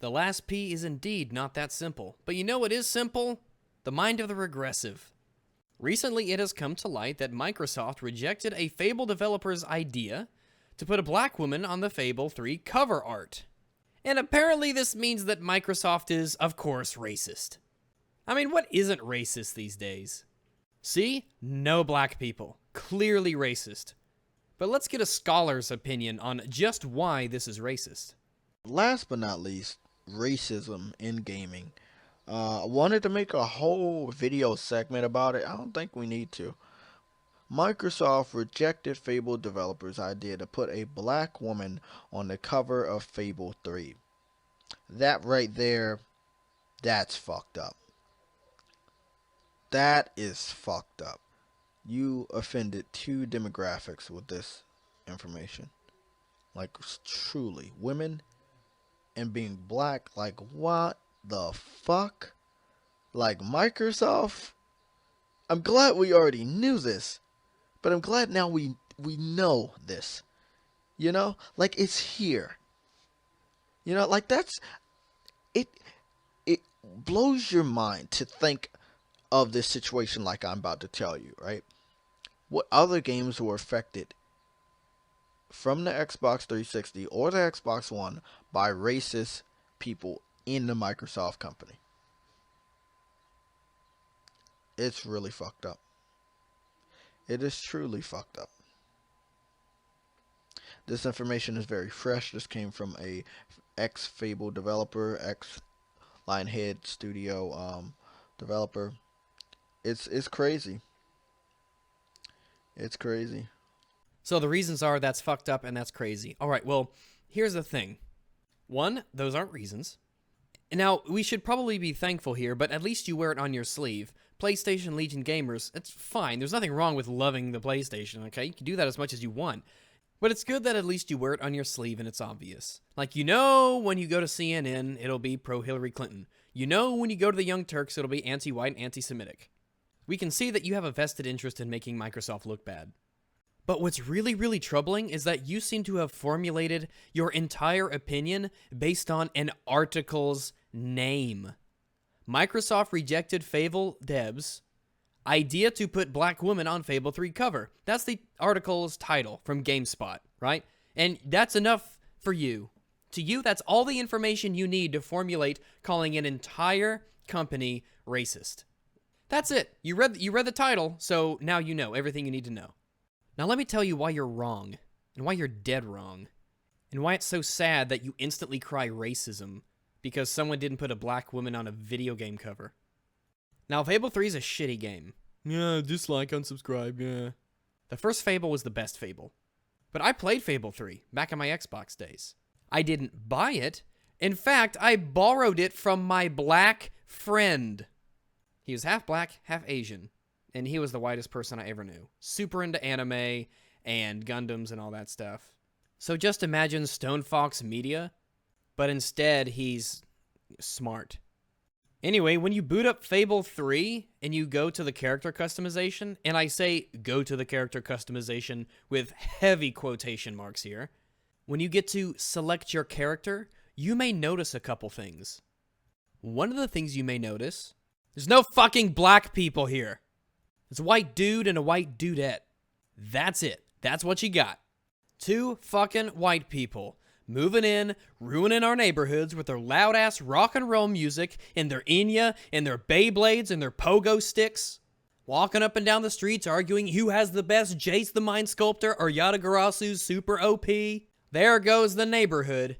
The last P is indeed not that simple. But you know what is simple? The mind of the regressive. Recently, it has come to light that Microsoft rejected a Fable developer's idea to put a black woman on the Fable 3 cover art. And apparently this means that Microsoft is, of course, racist. I mean, what isn't racist these days? See? No black people. Clearly racist. But let's get a scholar's opinion on just why this is racist. Last but not least, racism in gaming. I wanted to make a whole video segment about it. I don't think we need to. Microsoft rejected Fable developers' idea to put a black woman on the cover of Fable 3. That right there, that's fucked up. That is fucked up. You offended two demographics with this information. Like, truly, women and being black, like, what the fuck? Like, Microsoft? I'm glad we already knew this, but I'm glad now we know this. You know? Like, it's here. You know, like, that's... It blows your mind to think of this situation like I'm about to tell you, right? What other games were affected from the Xbox 360 or the Xbox One by racist people in the Microsoft company? It's really fucked up. It is truly fucked up. This information is very fresh. This came from a ex-Fable developer, ex-Lionhead Studio developer. It's crazy. It's crazy. So the reasons are that's fucked up and that's crazy. All right, well, here's the thing. One, those aren't reasons. Now, we should probably be thankful here, but at least you wear it on your sleeve. PlayStation Legion gamers, it's fine. There's nothing wrong with loving the PlayStation, okay? You can do that as much as you want. But it's good that at least you wear it on your sleeve and it's obvious. Like, you know when you go to CNN, it'll be pro-Hillary Clinton. You know when you go to the Young Turks, it'll be anti-white and anti-Semitic. We can see that you have a vested interest in making Microsoft look bad. But what's really, really troubling is that you seem to have formulated your entire opinion based on an article's name. Microsoft rejected Fable devs' idea to put black woman on Fable 3 cover. That's the article's title from GameSpot, right? And that's enough for you. To you, that's all the information you need to formulate calling an entire company racist. That's it. You read the title, so now you know everything you need to know. Now let me tell you why you're wrong, and why you're dead wrong, and why it's so sad that you instantly cry racism because someone didn't put a black woman on a video game cover. Now, Fable 3 is a shitty game. Yeah, dislike, unsubscribe, yeah. The first Fable was the best Fable. But I played Fable 3 back in my Xbox days. I didn't buy it. In fact, I borrowed it from my black friend. He was half black, half Asian. And he was the whitest person I ever knew. Super into anime and Gundams and all that stuff. So just imagine Stone Fox Media, but instead he's smart. Anyway, when you boot up Fable 3 and you go to the character customization, and I say go to the character customization with heavy quotation marks here, when you get to select your character, you may notice a couple things. One of the things you may notice, there's no fucking black people here. It's a white dude and a white dudette. That's it. That's what you got. Two fucking white people moving in, ruining our neighborhoods with their loud-ass rock and roll music and their Enya and their Beyblades and their pogo sticks. Walking up and down the streets arguing who has the best Jace the Mind Sculptor or Yatagarasu's super O.P. There goes the neighborhood.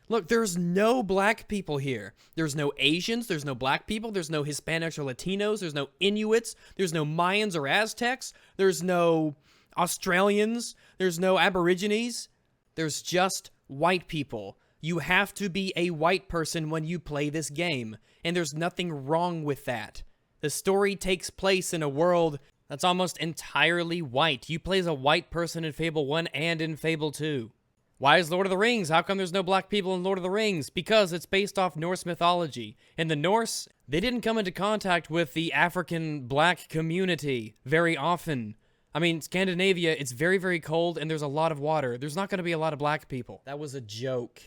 Look, there's no black people here. There's no Asians, there's no black people, there's no Hispanics or Latinos, there's no Inuits, there's no Mayans or Aztecs, there's no Australians, there's no Aborigines. There's just white people. You have to be a white person when you play this game, and there's nothing wrong with that. The story takes place in a world that's almost entirely white. You play as a white person in Fable 1 and in Fable 2. Why is Lord of the Rings? How come there's no black people in Lord of the Rings? Because it's based off Norse mythology. And the Norse, they didn't come into contact with the African black community very often. I mean, Scandinavia, it's very, very cold and there's a lot of water. There's not going to be a lot of black people. That was a joke.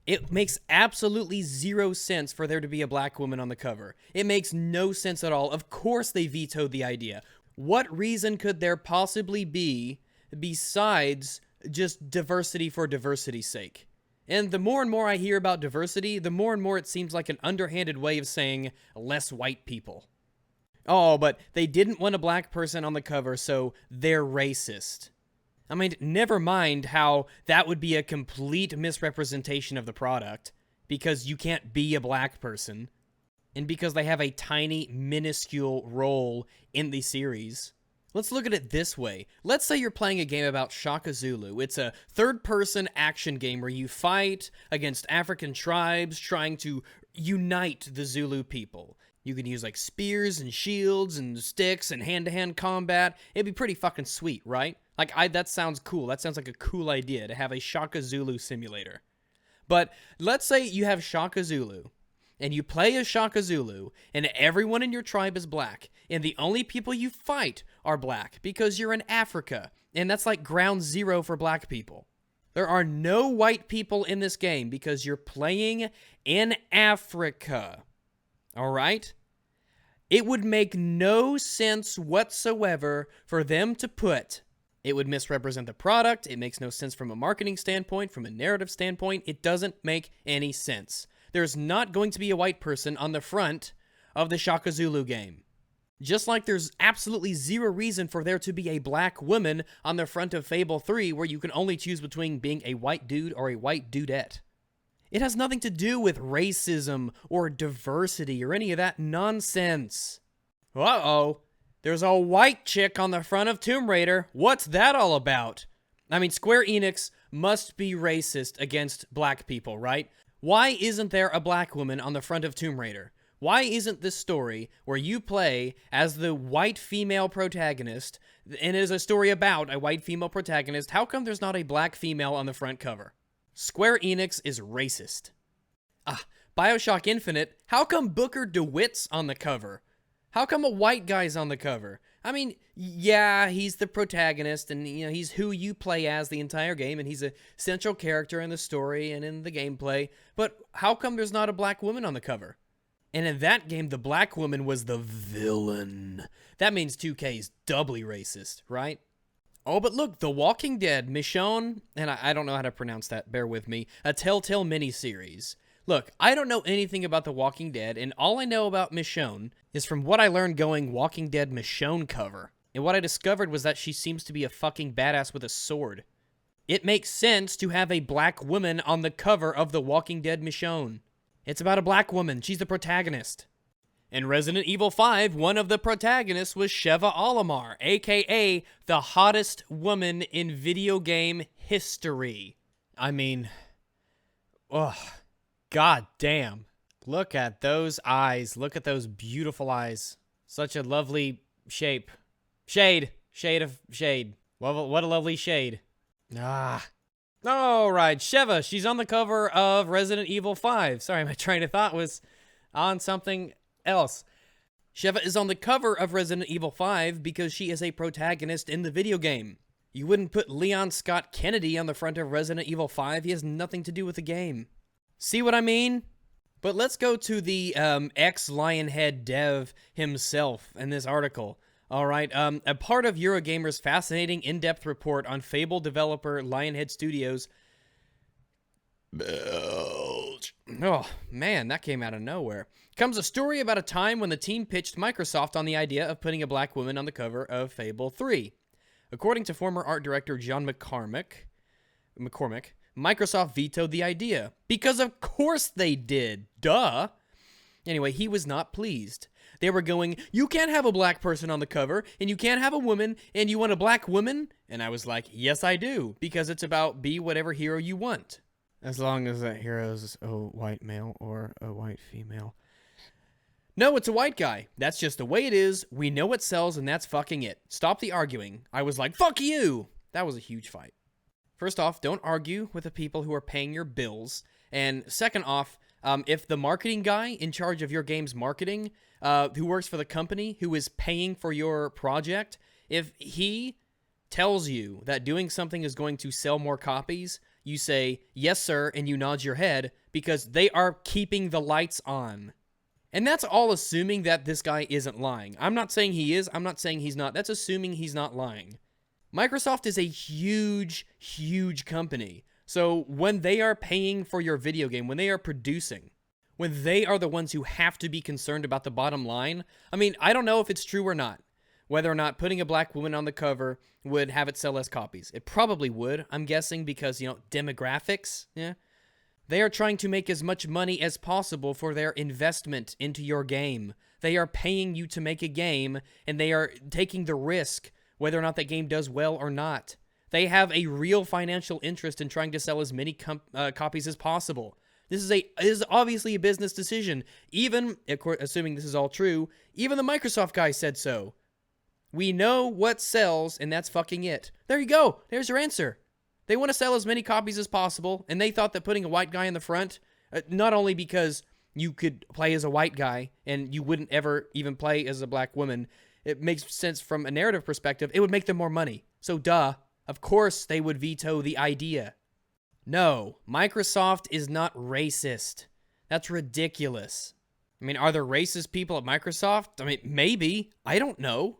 It makes absolutely zero sense for there to be a black woman on the cover. It makes no sense at all. Of course they vetoed the idea. What reason could there possibly be besides just diversity for diversity's sake? And the more and more I hear about diversity, the more and more it seems like an underhanded way of saying less white people. Oh, but they didn't want a black person on the cover, so they're racist. I mean, never mind how that would be a complete misrepresentation of the product, because you can't be a black person, and because they have a tiny, minuscule role in the series. Let's look at it this way. Let's say you're playing a game about Shaka Zulu. It's a third-person action game where you fight against African tribes trying to unite the Zulu people. You can use, like, spears and shields and sticks and hand-to-hand combat. It'd be pretty fucking sweet, right? Like, that sounds cool. That sounds like a cool idea, to have a Shaka Zulu simulator. But let's say you have Shaka Zulu, and you play as Shaka Zulu, and everyone in your tribe is black, and the only people you fight are black, because you're in Africa, and that's like ground zero for black people. There are no white people in this game, because you're playing in Africa. Alright? It would make no sense whatsoever for them to put. It would misrepresent the product. It makes no sense from a marketing standpoint, from a narrative standpoint. It doesn't make any sense. There's not going to be a white person on the front of the Shaka Zulu game. Just like there's absolutely zero reason for there to be a black woman on the front of Fable 3 where you can only choose between being a white dude or a white dudette. It has nothing to do with racism or diversity or any of that nonsense. Uh-oh. There's a white chick on the front of Tomb Raider. What's that all about? I mean, Square Enix must be racist against black people, right? Why isn't there a black woman on the front of Tomb Raider? Why isn't this story where you play as the white female protagonist, and it is a story about a white female protagonist, how come there's not a black female on the front cover? Square Enix is racist. BioShock Infinite, how come Booker DeWitt's on the cover? How come a white guy's on the cover? I mean, yeah, he's the protagonist, and he's who you play as the entire game, and he's a central character in the story and in the gameplay, but how come there's not a black woman on the cover? And in that game, the black woman was the villain. That means 2K is doubly racist, right? Oh, but look, The Walking Dead, Michonne, and I don't know how to pronounce that, bear with me, a Telltale miniseries. Look, I don't know anything about The Walking Dead, and all I know about Michonne is from what I learned going Walking Dead Michonne cover. And what I discovered was that she seems to be a fucking badass with a sword. It makes sense to have a black woman on the cover of The Walking Dead Michonne. It's about a black woman. She's the protagonist. In Resident Evil 5, one of the protagonists was Sheva Alomar, aka the hottest woman in video game history. I mean, god damn. Look at those eyes. Look at those beautiful eyes. Such a lovely shape. Shade. Shade of shade. What a lovely shade. Alright, Sheva. She's on the cover of Resident Evil 5. Sorry, my train of thought was on something else. Sheva is on the cover of Resident Evil 5 because she is a protagonist in the video game. You wouldn't put Leon Scott Kennedy on the front of Resident Evil 5. He has nothing to do with the game. See what I mean? But let's go to the ex-Lionhead dev himself in this article. Alright, a part of Eurogamer's fascinating in-depth report on Fable developer Lionhead Studios. Oh, man, that came out of nowhere. Comes a story about a time when the team pitched Microsoft on the idea of putting a black woman on the cover of Fable 3. According to former art director John McCormick, Microsoft vetoed the idea. Because of course they did. Duh. Anyway, he was not pleased. They were going, you can't have a black person on the cover, and you can't have a woman, and you want a black woman? And I was like, yes, I do, because it's about be whatever hero you want. As long as that hero is a white male or a white female. No, it's a white guy. That's just the way it is. We know what sells, and that's fucking it. Stop the arguing. I was like, fuck you! That was a huge fight. First off, don't argue with the people who are paying your bills. And second off, if the marketing guy in charge of your game's marketing, who works for the company, who is paying for your project, if he tells you that doing something is going to sell more copies, you say, yes, sir, and you nod your head because they are keeping the lights on. And that's all assuming that this guy isn't lying. I'm not saying he is. I'm not saying he's not. That's assuming he's not lying. Microsoft is a huge, huge company. So when they are paying for your video game, when they are producing, when they are the ones who have to be concerned about the bottom line, I mean, I don't know if it's true or not, whether or not putting a black woman on the cover would have it sell less copies. It probably would, I'm guessing, because, demographics, yeah. They are trying to make as much money as possible for their investment into your game. They are paying you to make a game, and they are taking the risk whether or not that game does well or not. They have a real financial interest in trying to sell as many copies as possible. This is obviously a business decision. Even, assuming this is all true, even the Microsoft guy said so. We know what sells, and that's fucking it. There you go. There's your answer. They want to sell as many copies as possible, and they thought that putting a white guy in the front, not only because you could play as a white guy and you wouldn't ever even play as a black woman, it makes sense from a narrative perspective, it would make them more money. So duh, of course they would veto the idea. No, Microsoft is not racist. That's ridiculous. I mean, are there racist people at Microsoft? I mean, maybe. I don't know.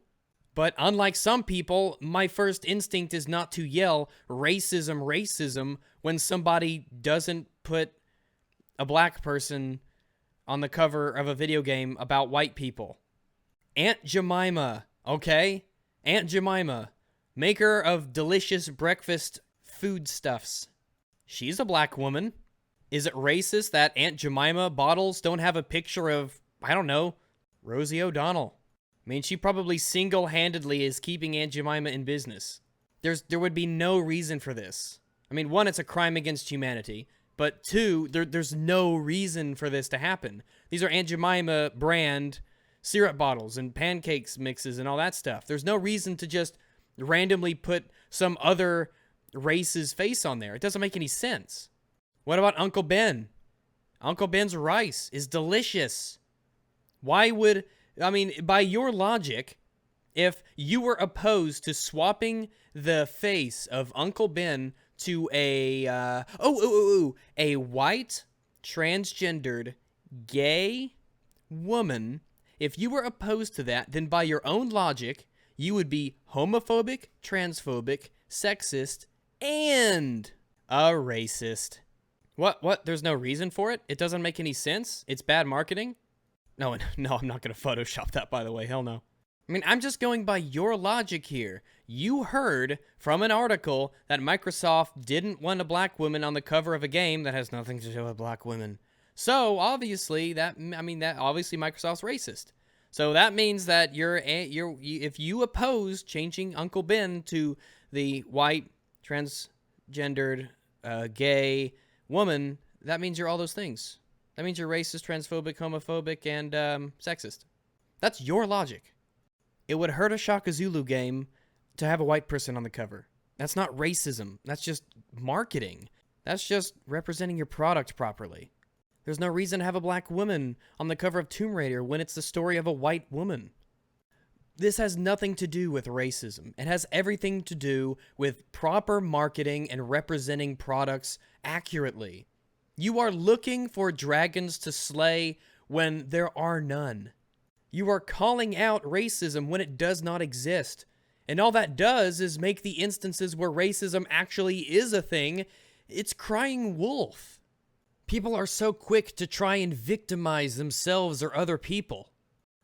But unlike some people, my first instinct is not to yell racism, racism when somebody doesn't put a black person on the cover of a video game about white people. Aunt Jemima, okay? Aunt Jemima, maker of delicious breakfast foodstuffs. She's a black woman. Is it racist that Aunt Jemima bottles don't have a picture of, I don't know, Rosie O'Donnell? I mean, she probably single-handedly is keeping Aunt Jemima in business. There would be no reason for this. I mean, one, it's a crime against humanity. But two, there's no reason for this to happen. These are Aunt Jemima brand syrup bottles and pancakes mixes and all that stuff. There's no reason to just randomly put some other race's face on there. It doesn't make any sense. What about Uncle Ben? Uncle Ben's rice is delicious. Why would... I mean, by your logic, if you were opposed to swapping the face of Uncle Ben to a white, transgendered, gay woman, if you were opposed to that, then by your own logic, you would be homophobic, transphobic, sexist, and a racist. What? There's no reason for it? It doesn't make any sense? It's bad marketing? No, I'm not going to Photoshop that, by the way. Hell no. I mean, I'm just going by your logic here. You heard from an article that Microsoft didn't want a black woman on the cover of a game that has nothing to do with black women. So, obviously, obviously Microsoft's racist. So that means that if you oppose changing Uncle Ben to the white, transgendered, gay woman, that means you're all those things. That means you're racist, transphobic, homophobic, and sexist. That's your logic. It would hurt a Shaka Zulu game to have a white person on the cover. That's not racism. That's just marketing. That's just representing your product properly. There's no reason to have a black woman on the cover of Tomb Raider when it's the story of a white woman. This has nothing to do with racism. It has everything to do with proper marketing and representing products accurately. You are looking for dragons to slay when there are none. You are calling out racism when it does not exist. And all that does is make the instances where racism actually is a thing, it's crying wolf. People are so quick to try and victimize themselves or other people.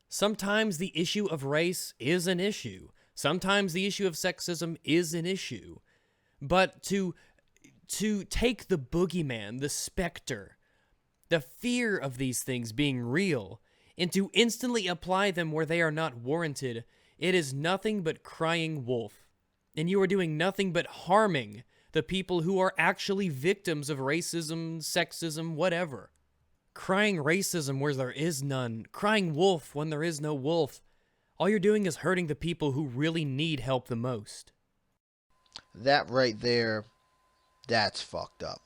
Sometimes the issue of race is an issue. Sometimes the issue of sexism is an issue. But to take the boogeyman, the specter, the fear of these things being real, and to instantly apply them where they are not warranted, it is nothing but crying wolf. And you are doing nothing but harming the people who are actually victims of racism, sexism, whatever. Crying racism where there is none, crying wolf when there is no wolf. All you're doing is hurting the people who really need help the most. That right there, that's fucked up.